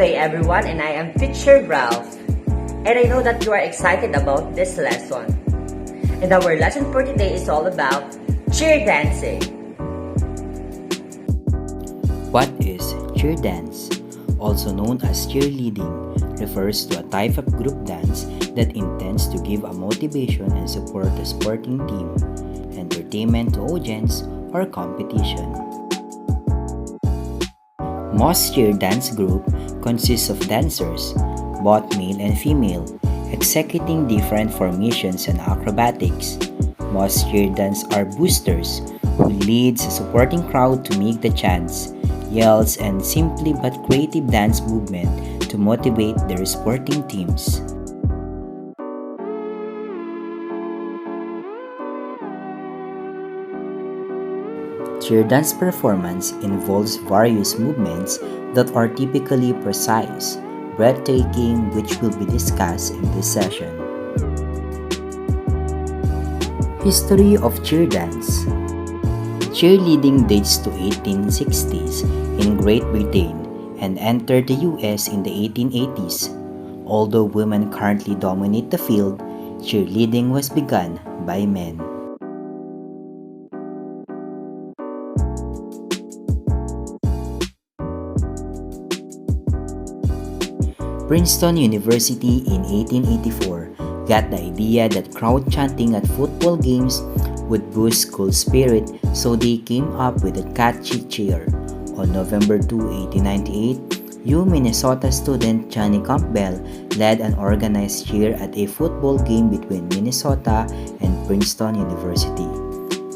day everyone, and I am teacher Ralph. And I know that you are excited about this lesson. And our lesson for today is all about cheer dancing. What is cheer dance? Also known as cheerleading, refers to a type of group dance that intends to give a motivation and support a sporting team, entertainment to audience, or competition. Most cheer dance group consists of dancers, both male and female, executing different formations and acrobatics. Most cheer dance are boosters, who leads a supporting crowd to make the chants, yells, and simply but creative dance movement to motivate their sporting teams. Cheer dance performance involves various movements that are typically precise, breathtaking, which will be discussed in this session. History of cheer dance. Cheerleading dates to 1860s in Great Britain and entered the US in the 1880s. Although women currently dominate the field, cheerleading was begun by men. Princeton University in 1884 got the idea that crowd chanting at football games would boost school spirit, so they came up with a catchy cheer. On November 2, 1898, Minnesota student Johnny Campbell led an organized cheer at a football game between Minnesota and Princeton University.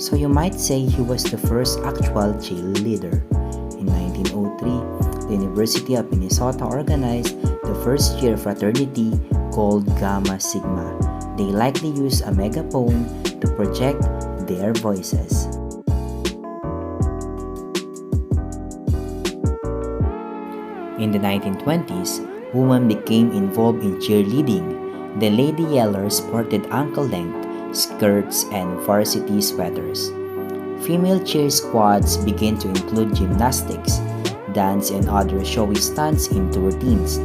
So you might say he was the first actual cheerleader. In 1903, the University of Minnesota organized the first cheer fraternity called Gamma Sigma. They likely used a megaphone to project their voices. In the 1920s, women became involved in cheerleading. The Lady Yellers sported ankle-length skirts and varsity sweaters. Female cheer squads began to include gymnastics, dance, and other showy stunts into routines.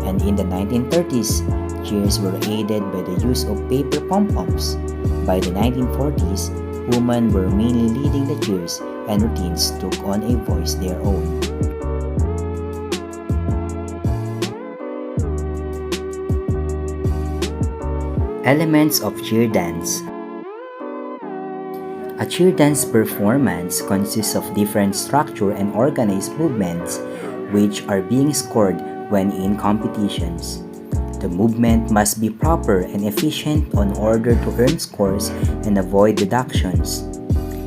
And in the 1930s, cheers were aided by the use of paper pom-poms. By the 1940s, women were mainly leading the cheers, and routines took on a voice their own. Elements of cheer dance. A cheer dance performance consists of different structure and organized movements which are being scored when in competitions. The movement must be proper and efficient in order to earn scores and avoid deductions.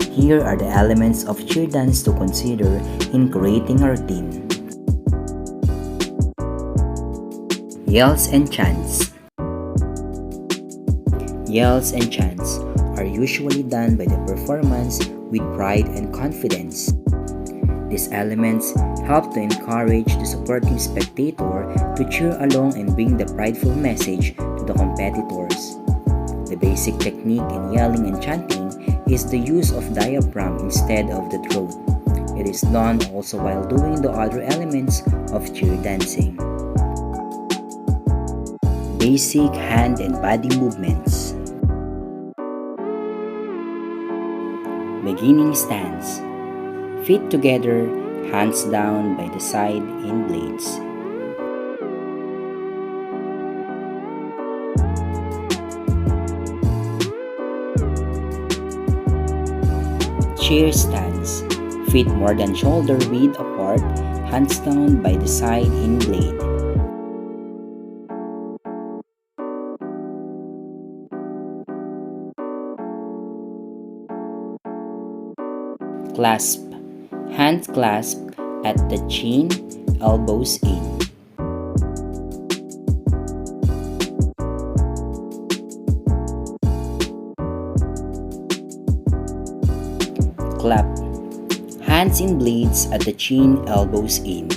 Here are the elements of cheer dance to consider in creating a routine. Yells and chants. Yells and chants are usually done by the performance with pride and confidence. These elements help to encourage the supporting spectator to cheer along and bring the prideful message to the competitors. The basic technique in yelling and chanting is the use of diaphragm instead of the throat. It is done also while doing the other elements of cheer dancing. Basic hand and body movements. Beginning stance. Feet together, hands down by the side in blades. Cheer stance. Feet more than shoulder width apart, hands down by the side in blade. Clasp. Hand clasp at the chin, elbows in. Clap. Hands in blades at the chin, elbows in.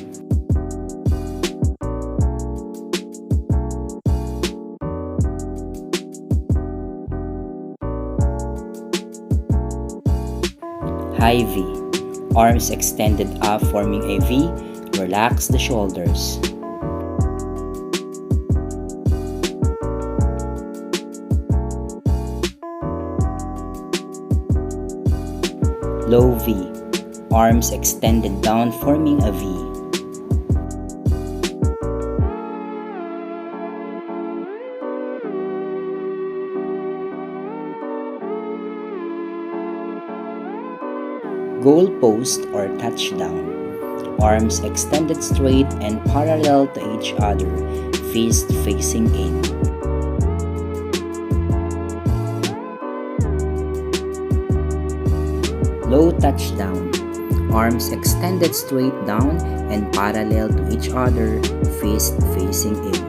High V. Arms extended up forming a V, relax the shoulders. Low V. Arms extended down forming a V. Goal post or touchdown. Arms extended straight and parallel to each other, fist facing in. Low touchdown. Arms extended straight down and parallel to each other, fist facing in.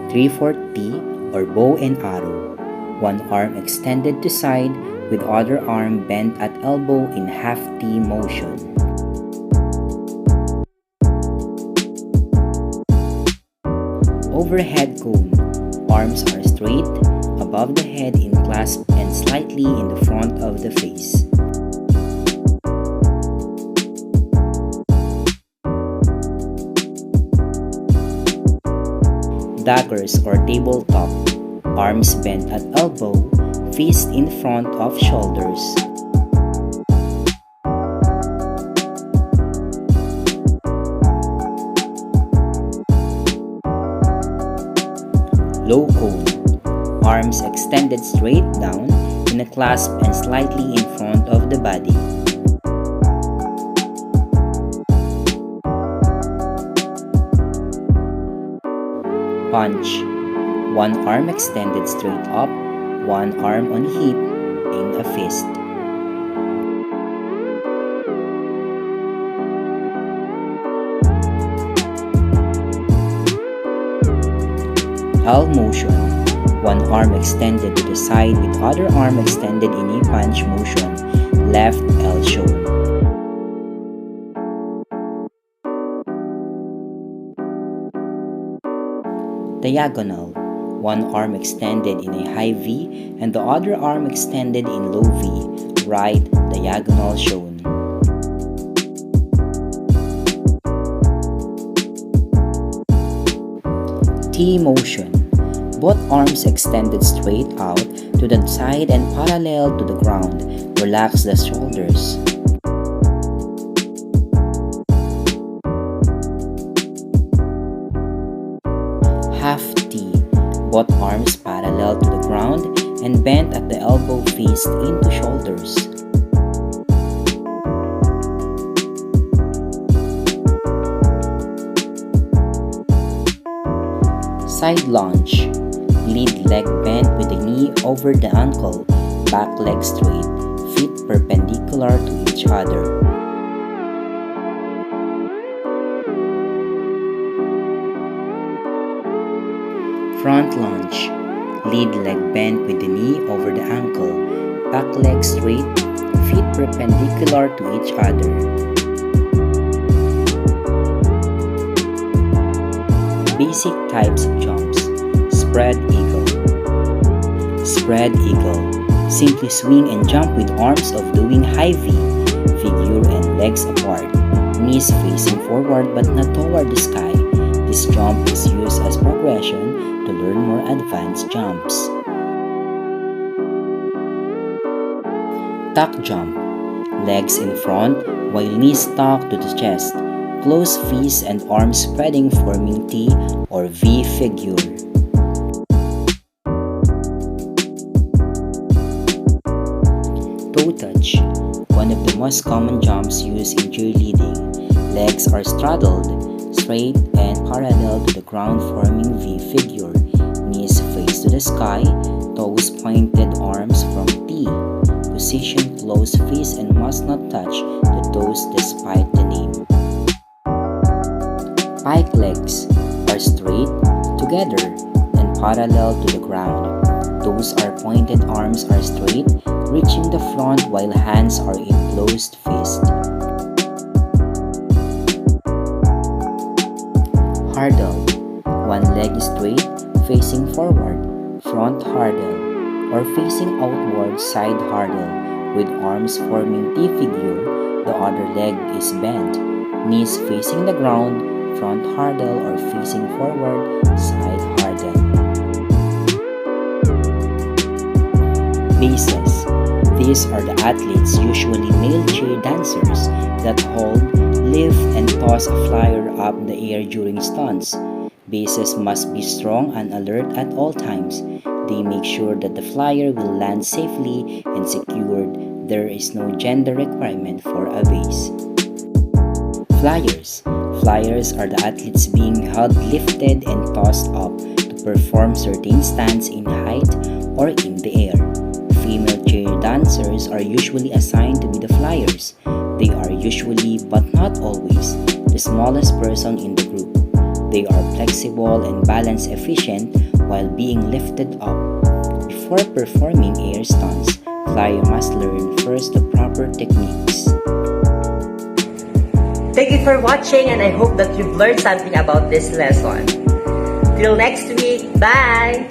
Three-fourth T or bow and arrow. One arm extended to side with other arm bent at elbow in half T motion. Overhead cone. Arms are straight, above the head in clasp and slightly in the front of the face. Daggers or tabletop. Arms bent at elbow, fist in front of shoulders. Low cone. Arms extended straight down in a clasp and slightly in front of the body. Punch. One arm extended straight up, one arm on hip in a fist. L motion. One arm extended to the side with other arm extended in a punch motion, left L shown. Diagonal. One arm extended in a high V and the other arm extended in low V, right diagonal shown. T motion. Both arms extended straight out to the side and parallel to the ground. Relax the shoulders. Half T. Both arms parallel to the ground and bent at the elbow, fist into shoulders. Side lunge. Lead leg bent with the knee over the ankle, back leg straight, feet perpendicular to each other. Front lunge. Lead leg bent with the knee over the ankle, back leg straight, feet perpendicular to each other. Basic types of jumps. Spread eagle. Spread eagle. Simply swing and jump with arms of doing high V, figure and legs apart, knees facing forward but not toward the sky. This jump is used as progression to learn more advanced jumps. Tuck jump. Legs in front while knees tucked to the chest. Close fists and arms spreading forming T or V figure. Toe touch. One of the most common jumps used in cheerleading. Legs are straddled, straight and parallel to the ground forming V figure. Knees face to the sky, toes pointed, arms from T. Position close fist and must not touch the toes despite the name. Pike legs are straight, together, and parallel to the ground. Toes are pointed, arms are straight, reaching the front while hands are in closed fist. Hurdle. One leg is straight, facing forward, front hurdle, or facing outward, side hurdle, with arms forming T figure. The other leg is bent, knees facing the ground, front hurdle or facing forward, side Bases. These are the athletes, usually male cheer dancers, that hold, lift, and toss a flyer up the air during stunts. Bases must be strong and alert at all times. They make sure that the flyer will land safely and secured. There is no gender requirement for a base. Flyers. Flyers are the athletes being held lifted and tossed up to perform certain stunts in height or in the air. Female cheer dancers are usually assigned to be the flyers. They are usually, but not always, the smallest person in the group. They are flexible and balance efficient while being lifted up. Before performing air stunts, flyer must learn first the proper techniques. Thank you for watching, and I hope that you've learned something about this lesson. Till next week, bye!